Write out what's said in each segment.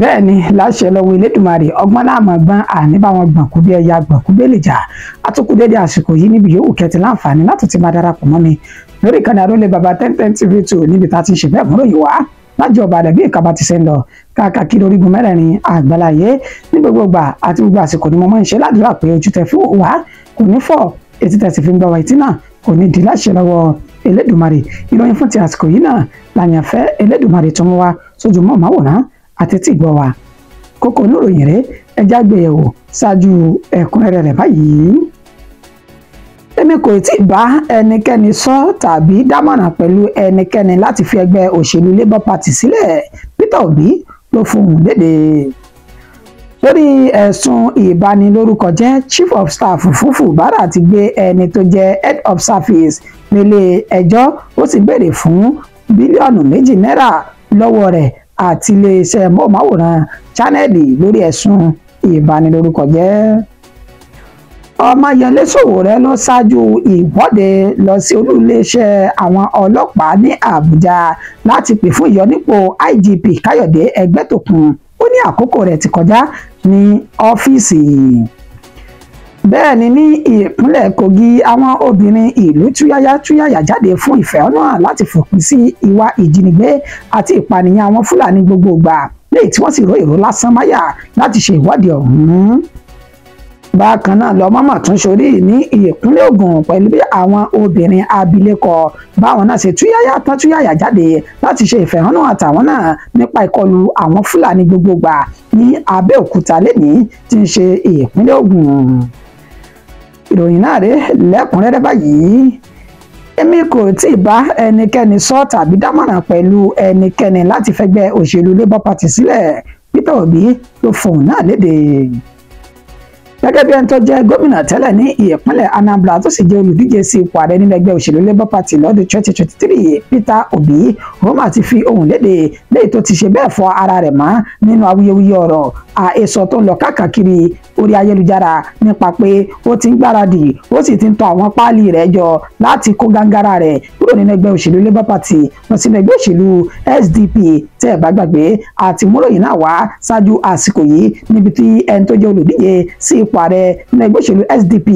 bẹ́ẹ̀ ni láṣẹ lọ́wọ́ Elédùmarè ọgbọ́n náà mọ̀ gbọ́n àní bá wọn gbọ̀n kú bí ẹja gbọ̀n kú bẹ́ẹ̀ lè jà àtúkù dédé àsìkò yìí níbi yòówù kẹ́tì láǹfààní láti ti máa darapọ̀ mọ́ mi lórí ìkànnì Arólé Baba 1010 TV2 níbi tá a ti ṣe bẹ́ẹ̀ múrò yìí wá lájọ ọba àdàbí ìkàbà ti ṣe ń lọ káàkiri orígun mẹ́rẹ̀ẹ̀rin àgbáláyé ní gbogbo ìgbà àti gbogbo àsìkò ni mo máa ń ṣe ládùúrà pé ojú tẹ fi wò wá kò ní fọ́ etí tẹ sì fi ń gbọ́ wa etí náà kò ní di láṣẹ lọ́wọ́ Elédùmarè ìròyìn fún ti àsìkò yìí náà làyànfẹ́ Elédùmarè tó mú wa sójú mọ́ màwòrán àti tí gbọ́ wa kókó oníròyìn rẹ̀ ẹjá gbéyẹ̀wò ṣáájú ẹ̀kúnrẹ́rẹ́ rẹ̀ báyìí. èmi kò tí ì bá ẹnikẹ́ni sọ tàbí dámọ̀ràn pẹ̀lú ẹnikẹ́ni láti fi ẹgbẹ́ òṣèlú Labour Party sílẹ̀ Peter Obi ló fohùn lédè lórí ẹ̀sùn ìbanilórúkọjẹ́ Chief of Staff fún Fubara ti gbé ẹni tó jẹ́ Head of Service nílé ẹjọ́ ó sì béèrè fún bílíọ̀nù 2 náírà lọ́wọ́ rẹ̀ àti iléeṣẹ́ móhùnmáwòrán Channel lórí ẹ̀sùn ìbanilórúkọjẹ́. Ọmọyẹlé Sowore lọ ṣáájú ìwọ́de lọ sí olú iléeṣẹ́ àwọn ọlọ́pàá ní Àbújá láti pè fún ìyọnípò IGP Káyọ̀dé Ẹgbẹ́tókun ó ní àkókò rẹ̀ ti kọjá ní ọ́fíìsì. bẹ́ẹ̀ ni ní ìpínlẹ̀ Kogi àwọn obìnrin ìlú túyáyá jáde fún ìfẹ̀hónúhàn láti fòpin sí ìwà ìjínigbé àti ìpànìyàn àwọn Fúlàní gbogbogbà léyìí tí wọ́n sì ró èrò lásán máyà láti ṣe ìwọ́de ọ̀hún. bákan náà lọ́mọ́mọ́ tún sórí ní ìpínlẹ̀ Ògùn pẹ̀lú bí àwọn obìnrin abilékọ báwọn náà ṣe túyáyá jáde láti ṣe ìfẹ̀hónúhàn àtàwọn náà nípa ìkọlù àwọn Fúlàní gbogbogbà ní Abẹ́òkúta lẹ́nìí tí ń ṣe ìpínlẹ̀ Ògùn. ìròyìn náà rèé lẹ́kùnrẹ́rẹ́ báyìí. èmi kò tí ì bá ẹnikẹ́ni sọ tàbí dámọ̀ràn pẹ̀lú ẹnikẹ́ni láti fẹ́gbẹ́ òṣèlú Labour Party sílẹ̀ Peter Obi ló fohùn náà lédè. gẹ́gẹ́ bí ẹni tó jẹ́ gómìnà tẹ́lẹ̀ ní ìpínlẹ̀ Anambra tó sì jẹ́ olùdíje sí ipò ààrẹ nínú ẹgbẹ́ òṣèlú Labour Party lọ́dún 2023 Peter Obi roma ti fi ohùn lédè léyìí tó ti ṣe bẹ́ẹ̀ fọ ara rẹ̀ mọ́ nínú awuyewuye ọ̀rọ̀ àhesọ tó ń lọ káàkiri orí ayélujára nípa pé ó ti ń gbáradì ó sì ti ń tọ àwọn páálí rẹ̀ jọ láti kó gàngàrà rẹ̀ kúrò nínú ẹgbẹ́ òṣèlú Labour Party lọ sínú ẹgbẹ́ òṣèlú SDP tẹ́ ẹ bá gbàgbé àti múròyìn náà wá ṣáájú àsìkò yìí níbi tí ẹni tó jẹ́ olùdíje sí ipò ààrẹ nínú ẹgbẹ́ òṣèlú SDP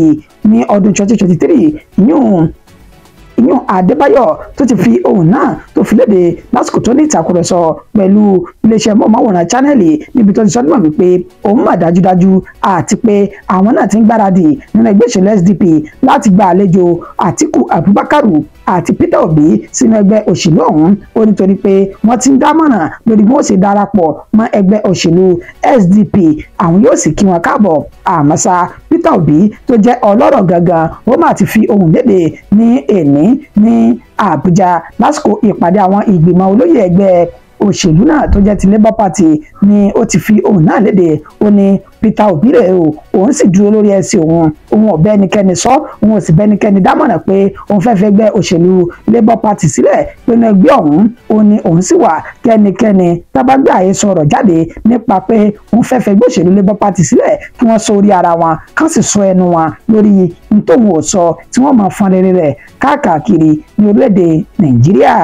ní ọdún 2023 ìyún Adébáyọ̀ tó ti fi ohùn náà tó fi léde lásìkò tó ní ìtàkùrọ̀sọ pẹ̀lú iléeṣẹ́ móhùnmáwòrán Channel níbi tó ti sọ nímọ̀ wípé òun mà dájúdájú àti pé àwọn náà ti ń gbáradì nínú ẹgbẹ́ òṣèlú SDP láti gba àlejò Àtíkù Abubakar àti Peter Obi sínú ẹgbẹ́ òṣèlú ọ̀hún ó nítorí pé wọ́n ti ń dámọ̀ràn lórí bí wọ́n ṣe darapọ̀ mọ́ ẹgbẹ́ òṣèlú SDP àwọn yóò sì kí wọn káàbọ̀ àmọ́sá Peter Obi tó jẹ́ ọlọ́rọ̀ gangan ó mà ti fi ohùn lédè ní èní ní Àbújá lásìkò ìpàdé àwọn ìgbìmọ̀ olóyè ẹgbẹ́ òṣèlú náà tó jẹ́ ti Labour Party ni ó ti fi ohùn náà lédè ó ní Peter Obi rẹ̀ o òun sì dúró lórí ẹsẹ̀ òun ò bẹ́ ẹnikẹ́ni sọ òun ò sì bẹ́ ẹnikẹ́ni dámọ̀ràn pé òun fẹ́ fẹ́ gbẹ́ òṣèlú Labour Party sílẹ̀ pinnu ẹgbẹ́ ọ̀hún ó ní òun sì wà kẹ́nikẹ́ni tábàgbé àhesọ ọ̀rọ̀ jáde nípa pé òun fẹ́ fẹ́ gbẹ́ òṣèlú Labour Party sílẹ̀ kí wọ́n sọ orí ara wọn kán sì sọ ẹnu wọn lórí nítòun ò sọ tí wọ́n máa fọn rere rẹ̀ káàkiri ní orílẹ̀-èdè Nàìjíríà.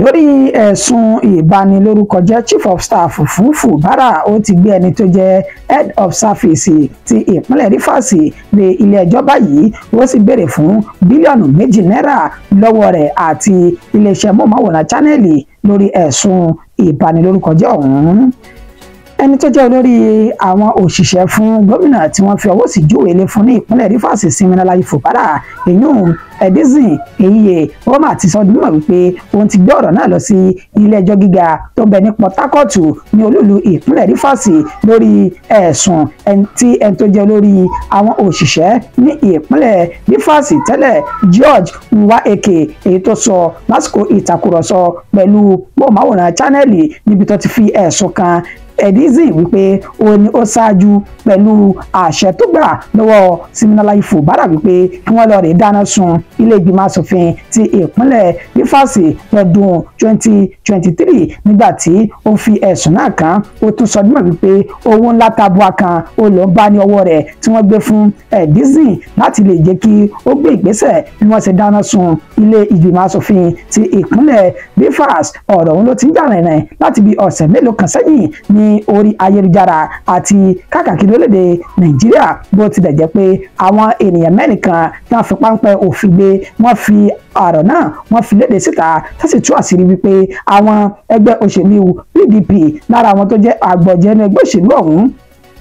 lórí ẹ̀sùn ìbanilórúkọjẹ́ Chief of Staff fún Fubara ó ti gbé ẹni tó jẹ́ Head of Service ti ìpínlẹ̀ Rivers lé ilé ẹjọ́ báyìí ó sì béèrè fún bílíọ̀nù 2 náírà lọ́wọ́ rẹ̀ àti iléeṣẹ́ móhùnmáwòrán Channel lórí ẹ̀sùn ìbanilórúkọjẹ́ ọ̀hún. ẹni tó jẹ́ olórí àwọn òṣìṣẹ́ fún gómìnà tí wọ́n fi ọwọ́ sí júwèé lé fún ní ìpínlẹ̀ Rivers Siminalayi Fubara èyún Edison Eyiye wọ́n máa ti sọ dúnmọ̀ wípé òun ti gbé ọ̀rọ̀ náà lọ sí ilé ẹjọ́ gíga tó ń bẹ ní Port Harcourt ní olúlu ìpínlẹ̀ Rivers lórí ẹ̀sùn ẹni tó jẹ́ olórí àwọn òṣìṣẹ́ ní ìpínlẹ̀ Rivers tẹ́lẹ̀ George Nwaeke èyí tó sọ lásìkò ìtàkùrọ̀sọ pẹ̀lú móhùnmáwòrán Channel níbi tó ti fi ẹ̀sùn kan Edison wípé ó ní ó ṣáájú pẹ̀lú àṣẹ tó gbà lọ́wọ́ Siminalayi Fubara wípé kí wọ́n lọ rè dáná sun ilé ìgbìmọ̀ asòfin ti ìpínlẹ̀ Rivers lọ́dún 2023 nígbà tí ó fi ẹ̀sùn náà kàn ó tún sọ dímọ̀ wípé owó ńlá tabua kan ó lọ bá ní ọwọ́ rẹ̀ tí wọ́n gbé fún Edison láti lè jẹ́ kí ó gbé ìgbésẹ̀ bí wọ́n ṣe dáná sun ilé ìgbìmọ̀ asòfin ti ìpínlẹ̀ Rivers. Ọ̀rọ̀ ọ̀hún ló ti ń jà rìnrìn láti bí ọ̀sẹ̀ mélòó kan sẹ́yìn ní orí ayélujára àti káàkiri orílẹ̀-èdè Nàìjíríà bó tilẹ̀ jẹ́ pé àwọn ènìyàn mẹ́rin kan tí wọ́n fi páńpẹ́ òfin gbé wọ́n fi ọ̀rọ̀ náà wọ́n fi léde síta tó sì tú àṣírí wípé àwọn ẹgbẹ́ òṣèlú PDP lára àwọn tó jẹ́ àgbọ̀jẹ̀nu ẹgbẹ́ òṣèlú ọ̀hún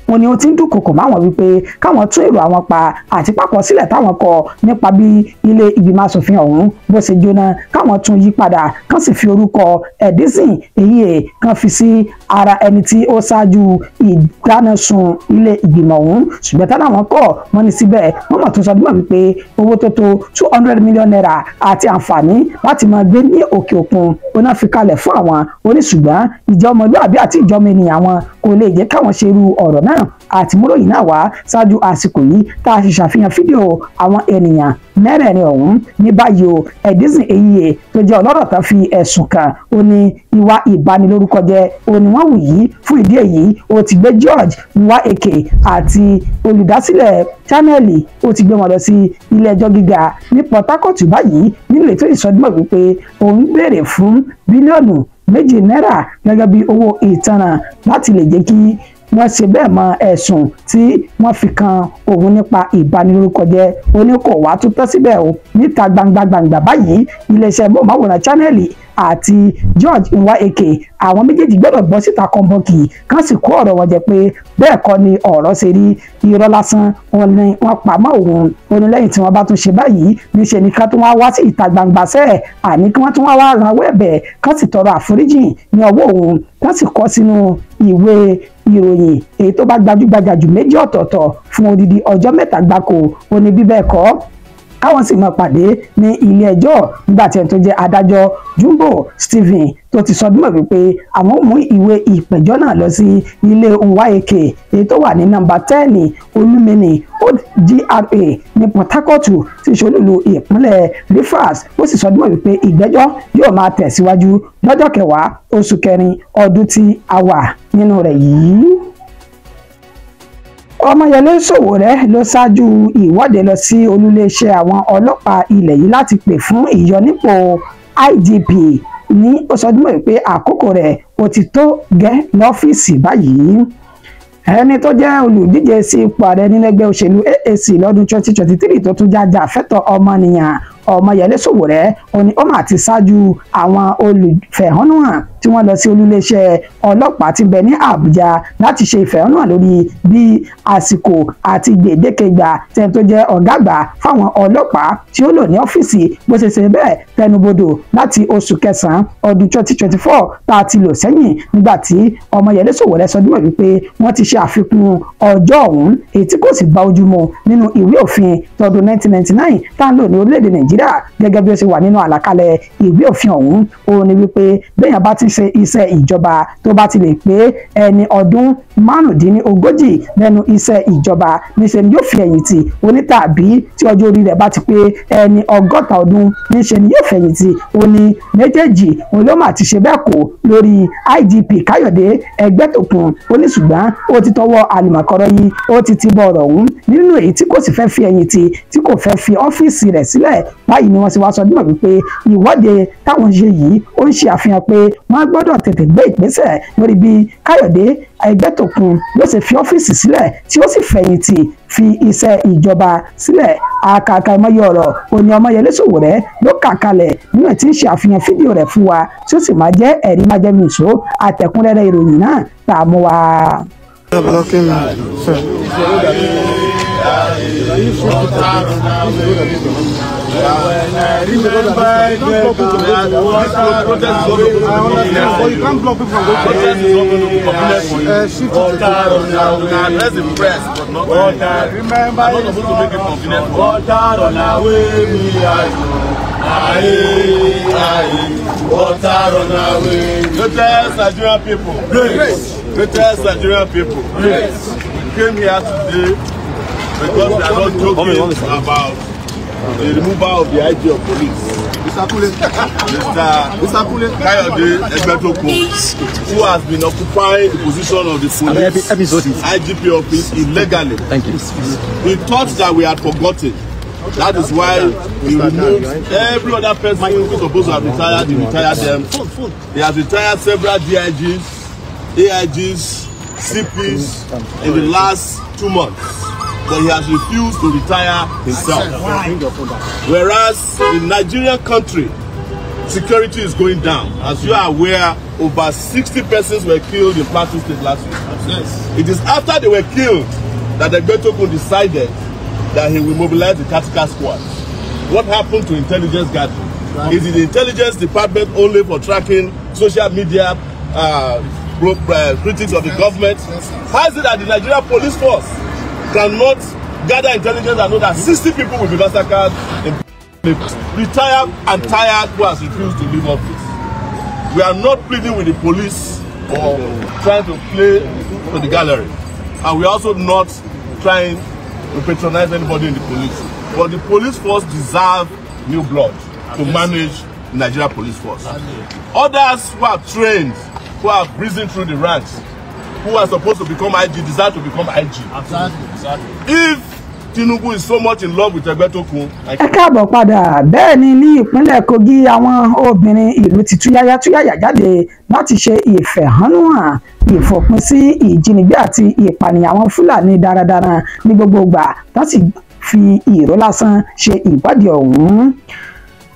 wọ́n ní ó ti ń dúnkokò máwọn wípé káwọn tún èrò àwọn pa àti pápọ̀ sílẹ̀ táwọn kọ nípa bí ilé ìgbìmọ̀ asòfin ọ̀hún bó ṣe jóná káwọn tún yí padà kán sì fi orúkọ Edison èyí kan fi sí ara ẹni tí ó ṣáájú ìdánásun ilé ìgbìmọ̀ ọ̀hún ṣùgbọ́n táwọn kọ̀ wọ́n ní síbẹ̀ wọ́n mọ̀ tó sọ dímọ̀ wípé owó tó tó 200 million naira àti àǹfààní láti máa gbé ní òkè òkun ó náà fi kalẹ̀ fún àwọn oníṣùgbọ́n ìjọ ọmọlúwàbí àti ìjọ ọmọ ènìyàn wọn kò lè jẹ́ káwọn ṣe irú ọ̀rọ̀ náà àti múròyìn náà wá ṣáájú àsìkò yìí tá a ṣe ṣàfihàn fídíò àwọn ènìyàn mẹ́rẹ̀ẹ̀rin ọ̀hún ní báyìí o Edison Eyiye tó jẹ́ ọlọ́rọ̀ tán fi ẹ̀sùn kàn ó ní ìwà ìbanilórúkọjẹ́ ó ní wọ́n wù yìí fún ìdí èyí ó ti gbé George Nweke àti olùdásílẹ̀ chanẹ́ẹ̀lì ó ti gbé wọn lọ sí ilé ẹjọ́ gíga ní Port Harcourt báyìí nílé tó ìsọdúnmọ̀ wípé òun béèrè fún bílíọ̀nù 2 náírà gẹ́gẹ́ bí owó ìtanràn láti lè jẹ́ kí wọ́n ṣe bẹ́ẹ̀ mọ ẹ̀sùn tí wọ́n fi kan òun nípa ìbanilórúkọjẹ́ oníkò wá tó tọ́ síbẹ̀ o níta gbangba báyìí iléeṣẹ́ móhùnmáwòrán chanẹ́ẹ̀lì àti George Nweke àwọn méjèèjì gbọ́dọ̀ bọ́ síta kọ́ńbọ́ọ̀kì kan sì kó ọ̀rọ̀ wọn jẹ pé bẹ́ẹ̀ kọ́ ni ọ̀rọ̀ ṣe rí irọ́ lásán wọn ni wọ́n pa mọ́ òun onílẹ́yìn tí wọ́n bá tún ṣe báyìí níṣẹ́ ni ká tún wá sí ìta gbangba sẹ́ẹ̀ àní kí wọ́n tún wá rawọ́ ẹ̀bẹ̀ kan sì tọrọ àforíjì ní ọwọ́ òun kan sì kọ sínú ìwé ìròyìn èyí tó bá gbajúgbajà jù méjì ọ̀tọ̀ọ̀tọ̀ fún odidi ọjọ́ 3 gbáko ó ní bí bẹ́ẹ̀ kọ́ káwọn sì máa pàdé ní ilé ẹjọ́ nígbà tí ẹni tó jẹ́ adájọ́ Jumbo Stephen tó ti sọ dímọ̀ wípé àwọn mú ìwé ìpẹ̀jọ́ náà lọ sí ilé Nweke èyí tó wà ní nọ́mbà 10 Olúmini GRA ní Port Harcourt tí ìṣolúlu ìpínlẹ̀ Rivers ó sì sọ dímọ̀ wípé ìgbẹ́jọ́ yóò máa tẹ̀síwájú lọ́jọ́ 10 oṣù kẹrin ọdún tí a wà nínú rẹ̀ yìí. Ọmọyẹlé Sowore ló ṣáájú ìwọ́de lọ sí olúléeṣẹ́ àwọn ọlọ́pàá ilẹ̀ yìí láti pè fún ìyọnípò IGP ní ó sọ dímọ̀ pé àkókò rẹ̀ ó ti tó gẹ́ lọ́fíìsì báyìí. Ẹni tó jẹ́ olùdíje sí ipò ààrẹ nílẹ̀gbẹ́ òṣèlú AAC lọ́dún 2023 tó tún jájà fẹ́tọ̀ ọmọnìyàn Ọmọyẹlé Sowore ó ní ó mà ti ṣáájú àwọn olùfẹ̀hónúhàn tí wọ́n lọ sí olúléeṣẹ́ ọlọ́pàá tí ń bẹ ní Àbújá láti ṣe ìfẹ̀hónúhàn lórí bí àsìkò àti gbèdéke ìgbà tẹ́ni tó jẹ́ ọ̀gá àgbà fáwọn ọlọ́pàá tí ó lò ní ọ́fíìsì bó ṣe ṣe bẹ́ẹ̀ tẹnubodò láti oṣù kẹsàn-án ọdún 2024 tá a ti lò sẹ́yìn nígbà tí Ọmọyẹlé Sowore sọ dímọ̀ wípé wọ́n ti ṣe àfikún ọjọ́ ọ̀hún èyí tí kò sì bá ojú mu nínú ìwé òfin tọdún 1999 tá a ń lò ní orílẹ̀-èdè Nàìjíríà gẹ́gẹ́ bí ó ṣe wà nínú àlàkalẹ̀ ìwé òfin ọ̀hún ó ní wípé bẹ́yàn bá ti ṣe iṣẹ́ ìjọba tó bá ti lè pé ẹni ọdún 45 lẹ́nu iṣẹ́ ìjọba níṣẹ́ ni yóò fi ẹ̀yìntì onítàbí tí ọjọ́ orí rẹ̀ bá ti pé ẹni 60 ọdún níṣẹ́ ni yóò fẹ̀yìntì ó ní méjèèjì òun ló mà ti ṣe bẹ́ẹ̀ kó lórí IGP Káyọ̀dé Ẹgbẹ́tókun ó ní ṣùgbọ́n ó ti tọwọ́ àlùmọ̀kọ́rọ́ yìí ó ti bọ̀ ọ̀rọ̀ ọ̀hún nínú èyí tí kò sì fẹ́ fi ẹ̀yìntì tí kò fẹ́ fi ọ́fíìsì rẹ̀ sílẹ̀ báyìí ni wọ́n sì wá sọ dímọ̀ wípé ìwọ́de táwọn ṣe yìí ó ń ṣe àfihàn pé wọ́n gbọ́dọ̀ tètè gbé ìgbésẹ̀ lórí bí Káyọ̀dé Ẹgbẹ́tókun ló ṣe fi ọ́fíìsì sílẹ̀ tí ó sì fẹ̀yìntì fi iṣẹ́ ìjọba sílẹ̀ àkàkà ìmọ̀ye ọ̀rọ̀ òní Ọmọyẹlé Sowore ló kà kalẹ̀ nínú ẹ̀ tí ń ṣe àfihàn fídíò rẹ̀ fún wa tí ó sì máa jẹ́ ẹ̀rí májẹ̀mísọ àtẹ̀kúnrẹ́rẹ́ ìròyìn náà tá a mú wa. Greatest Nigerian people. Greatest Nigerian people. Came here today because we are not joking about the removal of the IG of police, Mr. Kayode Egbetokun, who has been occupying the position of the police IGP office illegally. Thank you. We thought that we had forgotten. That is why we removed every other person who is supposed to have retired. He retired them. He has retired several DIGs, AIGs, CPs in the last 2 months. But he has refused to retire himself. Whereas in Nigerian country, security is going down. As you are aware, over 60 persons were killed in Plateau State last week. Yes. It is after they were killed that the Egbetokun decided that he will mobilize the tactical squad. What happened to intelligence gathering? Right. Is it the intelligence department only for tracking social media critics of the government? How is it that the Nigerian police force cannot gather intelligence and know that 60 people will be massacred in retired and tired who has refused to leave office? We are not pleading with the police or trying to play to the gallery, and we are also not trying to patronize anybody in the police. But the police force deserve new blood to manage the Nigeria police force. Others who are trained, who have risen through the ranks, who are supposed to become IG, deserve to become IG. Exactly. If Tinubu is so much in love with Egbetokun. Ẹ káàbọ̀ padà. Bẹ́ẹ̀ ni ní ìpínlẹ̀ Kogi àwọn obìnrin ìlú ti túyáyá jáde láti ṣe ìfẹ̀hónúhàn ìfòpin sí ìjínigbé àti ìpànìyàn àwọn Fúlàní darandaran ní gbogbo ìgbà tó sì fi ìró lásán ṣe ìwádìí ọ̀hún.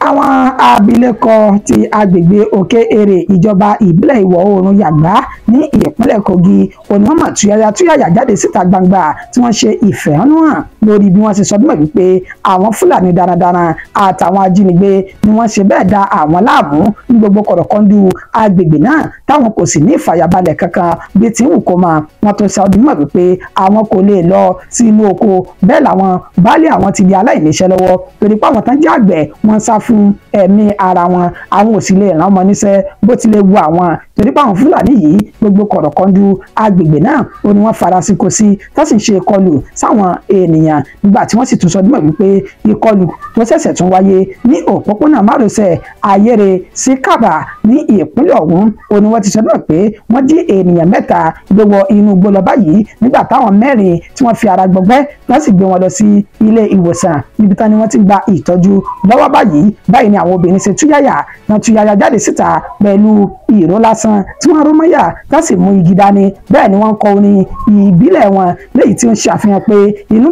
Àwọn abilékọ ti agbègbè Òkè Èrè ìjọba ìbílẹ̀ ìwọ̀ oòrùn Yàgbá ní ìpínlẹ̀ Kogi onímọ̀ túyáyá jáde síta gbangba tí wọ́n ṣe ìfẹ̀hónúhàn lórí bí wọ́n ṣe sọ dúnmọ̀ wípé àwọn Fúlàní darandaran àtàwọn ajínigbé ni wọ́n ṣe bẹ́ẹ̀ da àwọn láàmú ní gbogbo kọ̀rọ̀kọ́ndú agbègbè náà táwọn kò sì ní ìfàyàbalẹ̀ kankan bí tí wù kó máa wọ́n tó sọ dúnmọ̀ wípé àwọn kò lè lọ sí inú oko bẹ́ẹ̀ làwọn baálé àwọn ti di aláìníṣẹ́ lọ́wọ́ torí pé àwọn tán jẹ́ àgbẹ̀ wọ́n sá fún ẹ̀mí ara wọn àwọn ò sì lè ràn ọmọ níṣẹ́ bó tilẹ̀ wu àwọn torí pé àwọn Fúlàní yìí gbogbo kọ̀rọ̀kọ́ndú agbègbè náà ó ní wọ́n farasin kò sí tó sì ṣe ìkọlù sáwọn ènìyàn nígbà tí wọ́n sì tún sọ dúnmọ̀ wípé ìkọlù tó ṣẹ̀ṣẹ̀ tún wáyé ní òpópónà márosẹ̀ Ayére sí Kàbà ní ìpínlẹ̀ ọ̀hún ó ní wọ́n ti sọ dúnmọ̀ pé wọ́n jí ènìyàn 3 gbé wọ inú igbó lọ báyìí nígbà táwọn 4 tí wọ́n fi ara gbọgbẹ́ wọ́n sì gbé wọn lọ sí ilé ìwòsàn níbi tán ni wọ́n ti gba ìtọ́jú lọ́wọ́ báyìí ni àwọn obìnrin ṣe túyáyá jáde síta pẹ̀lú ìró lásán tí wọ́n ró mọ́yà tó sì mú igi dání bẹ́ẹ̀ ni wọ́n kọ orin ìbílẹ̀ wọn léyìí tí ó ń ṣàfihàn pé inú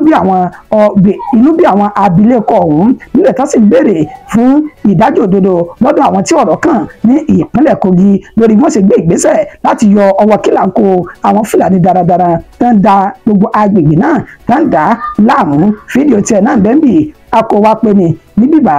bí àwọn abilékọ ọ̀hún nílẹ̀ tó sì ń béèrè fún ìdájọ́ òdodo lọ́dọ̀ àwọn tí ọ̀rọ̀ kàn ní ìpínlẹ̀ Kogi lórí wọ́n ṣe gbé ìgbésẹ̀ láti yọ ọwọ́ kílàńkó àwọn Fúlàní darandaran tó ń da gbogbo agbègbè náà tó ń dà láàmú fídíò tiẹ̀ náà bẹ́ẹ̀ bì akọwá pé ní bíbà.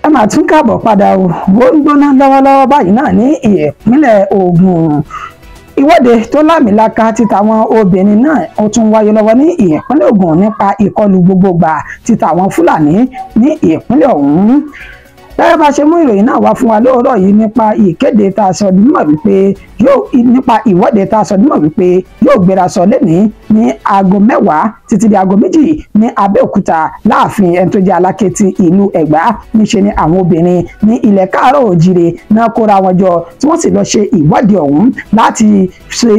Ẹ máa tún káàbọ̀ padà o bó ń gbóná lọ́wọ́lọ́wọ́ báyìí náà ní ìpínlẹ̀ Ògùn ìwọ́de tó lámìlaka ti tàwọn obìnrin náà ó tún wáyé lọ́wọ́ ní ìpínlẹ̀ Ògùn nípa ìkọlù gbogbogbà ti tàwọn Fúlàní ní ìpínlẹ̀ ọ̀hún. Gẹ́gẹ́ bá ṣe mú ìròyìn náà wá fún wa lóòrọ̀ yìí nípa ìkéde tá a sọ dímọ̀ wípé nípa ìwọ́de tá a sọ dímọ̀ wípé yóò gbéra sọ lẹ́ni ní aago 10 títí di aago 2 ní Abẹ́òkúta láàfin ẹni tó jẹ́ Aláké ti ìlú Ẹ̀gbá níṣe ni àwọn obìnrin ní ilẹ̀ Káàárọ̀ Oòjíire náà kóra wọn jọ tí wọ́n sì lọ ṣe ìwọ́de ọ̀hún láti ṣe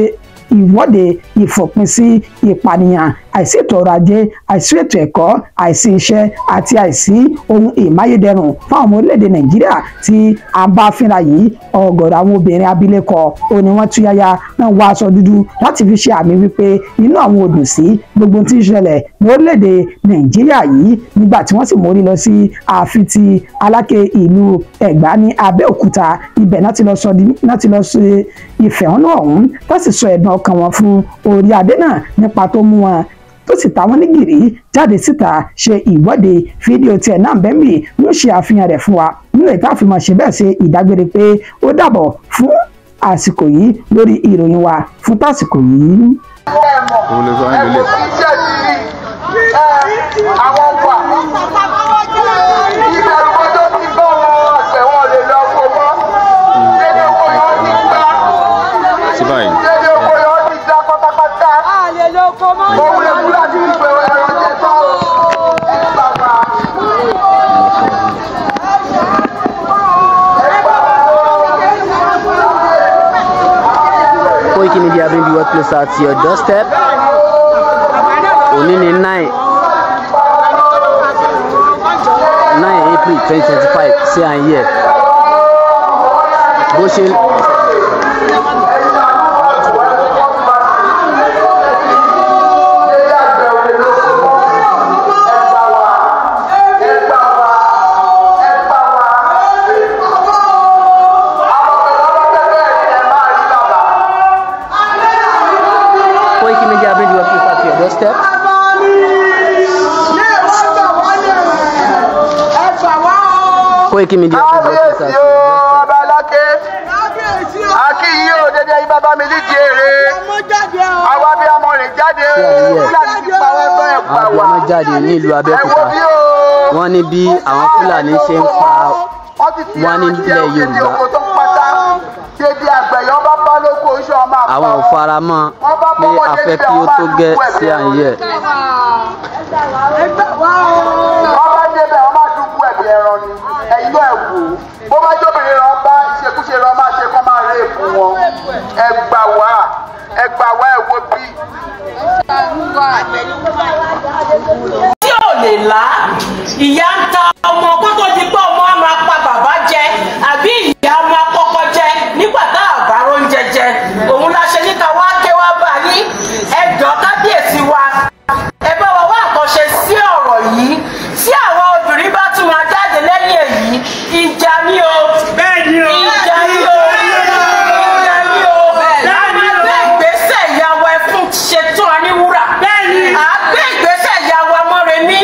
ìwọ́de ìfòpin sí ìpànìyàn àìsí ètò ọrọ̀ ajé, àìsí ètò ẹ̀kọ́, àìsí iṣẹ́ àti àìsí ohun ìmáyédẹrùn fún àwọn ọmọ orílẹ̀-èdè Nàìjíríà tí a bá fínra yìí. Ọ̀gọ̀rọ̀ àwọn obìnrin abilékọ ó ní wọ́n túyáyá náà wọ aṣọ dúdú láti fi ṣe àmì wípé inú àwọn ò dùn sí gbogbo tí ń ṣẹlẹ̀ ní orílẹ̀-èdè Nàìjíríà yìí, nígbà tí wọ́n sì mórí lọ sí ààfin ti Aláké ìlú Ẹ̀gbá ní Abẹ́òkúta. Ibẹ̀ náà ti lọ ṣe ìfẹ̀hónú ọ̀hún tó sì sọ ẹ̀dùn ọkàn wọn fún orí adé náà nípa tó mú wọn tó sì ta wọ́n ní gìrì jáde síta ṣe ìwọ́de. Fídíò tiẹ̀ náà bẹ́ẹ̀mì ló ṣe àfihàn rẹ̀ fún wa nínú ìta àfihàn ṣe bẹ́ẹ̀ ṣe ìdágbére pé ó dàbọ̀ fún àsìkò yìí lórí ìròyìn wa fún tásìkò yìí. Koiki Media bring the world closer to your doorstep. Òní ni 9 April 2025 sí à ń yẹ bó ṣe. Koiki Media bring the world closer to your doorstep. Koiki Media bring the world closer to your doorstep. Abiyamọ jáde nílùú Abẹ́òkúta. Wọ́n ní bí àwọn Fúlàní ṣe ń pa wọ́n nílẹ̀ Yorùbá. Àwọn ò fara mọ́ pé a fẹ́ kí ó tó gẹ́ sí à ń yẹ. bó bá jóbìnrin rán bá ìṣekúṣe rán máa ṣe kọ́ máa rè fún wọn. ẹ gbà wá ẹ wo bí. tí ò lè lá ìyá ń ta ọmọ kó tó di pé ọmọ á máa pa bàbá jẹ àbí ìyá máa kọ́kọ́ jẹ nígbà tá àbárò ń jẹjẹ òun la ṣe níta wá ké wá bá yín ẹjọ́ kábíyèsí wa ẹ bá wa wá àkànṣe sí ọ̀rọ̀ yìí tí àwọn obìnrin bá tún máa jáde lẹ́yìn èyí ìjà ni o ìjà ni o ìjà ni o a máa gbé ìgbésẹ̀ ìyàwó ẹ fún ṣetán aníwúrà a gbé ìgbésẹ̀ ìyàwó Mọ́remí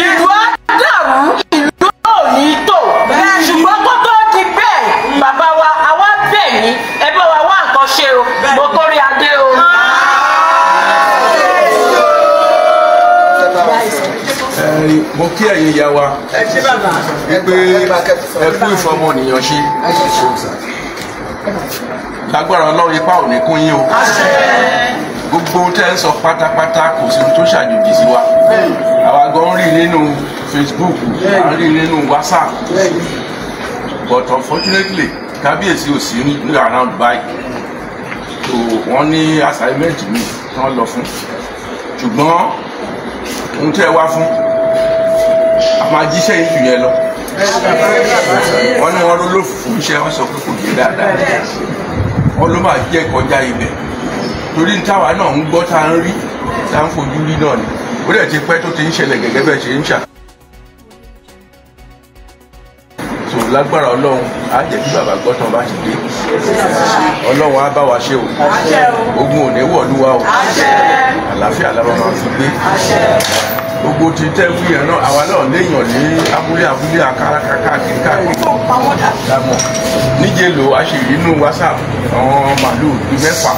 ìlú á dàrú ìlú ò ní tò ṣùgbọ́n kó tó di bẹ́ẹ̀ bàbá wa àwa bẹ̀ yín ẹ bá wa wá nǹkan ṣe o mo kórè adé o. Mo kí ẹ̀yin ìyá wa wípé ẹ kú ìfọmọnìyàn ṣe lágbára Ọlọ́run ipá ò ní kún yín o gbogbo tẹ́ ń sọ pátápátá kò sí tó ṣàjòjì sí wa àwa gan rí nínú Facebook à ń rí nínú WhatsApp but unfortunately kábíyèsí ò sí ní around báyìí so wọ́n ní assignment mi tí wọ́n lọ fún ṣùgbọ́n ohun tẹ́ wá fún a máa jíṣẹ́ yín jù yẹn lọ wọ́n ní wọ́n ló fún iṣẹ́ wọn sọ pé kò yé dáadáa wọ́n ló máa jẹ́ kọjá ibẹ̀ torí táwa náà ń gbọ́ tá ń rí tá ń fojú rí náà ni ó dẹ̀ ti pẹ́ tó ti ń ṣẹlẹ̀ gẹ́gẹ́ bẹ́ẹ̀ ṣe ń ṣà. so lágbára Ọlọ́run á jẹ́ kí bàbá gbọ́ tán bá ti dé Ọlọ́run á bá wa ṣe o ogun ò ní wọ̀lú wa o àlàáfíà la máa fi gbé gbogbo ti tẹ́ wí yẹn náà àwa náà léèyàn ní abúlé káàkiri lámọ̀ níjẹ́ lò a ṣe inú WhatsApp àwọn màálù bíi mẹ́fà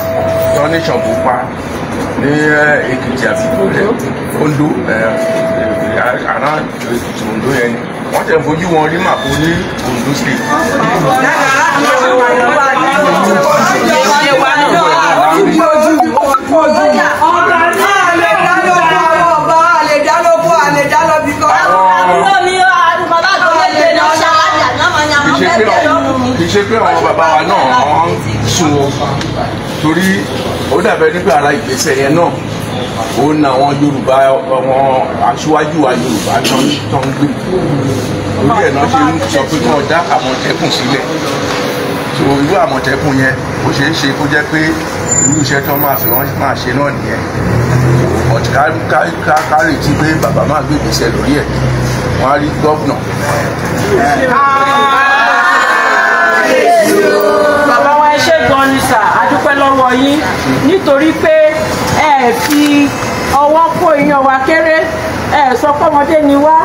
tó ní ṣàǹbù pa ní Èkìtì àti Oǹdó àrà Èkìtì Oǹdó yẹn wọ́n tẹ̀ ń fojú wọn rí màpò ní Oǹdó state. kì í ṣe pé àwọn bàbá wa náà ń sun o torí ó dàbẹ̀ nípa ara ìgbésẹ̀ yẹn náà òun náà àwọn Yorùbá àwọn aṣíwájú wa Yorùbá tó ń gbé orí ẹ̀ náà ṣe ń sọ pé kí wọ́n dá Àmọ̀tẹ́kùn sílẹ̀ so irú Àmọ̀tẹ́kùn yẹn ó ṣeé ṣe kó jẹ́ pé irú iṣẹ́ tó máa fi wọ́n máa ṣe náà nìyẹn ọ̀tí ká retí pé bàbá máa gbé ìgbésẹ̀ lórí ẹ̀ wọ́n á rí gọ́vnà. bàbá wa ẹ ṣé gan ni sà a dúpẹ́ lọ́wọ́ yín nítorí pé ẹ fi ọwọ́ kó iyán wa kéré ẹ sọ pé ọmọdé ni wá.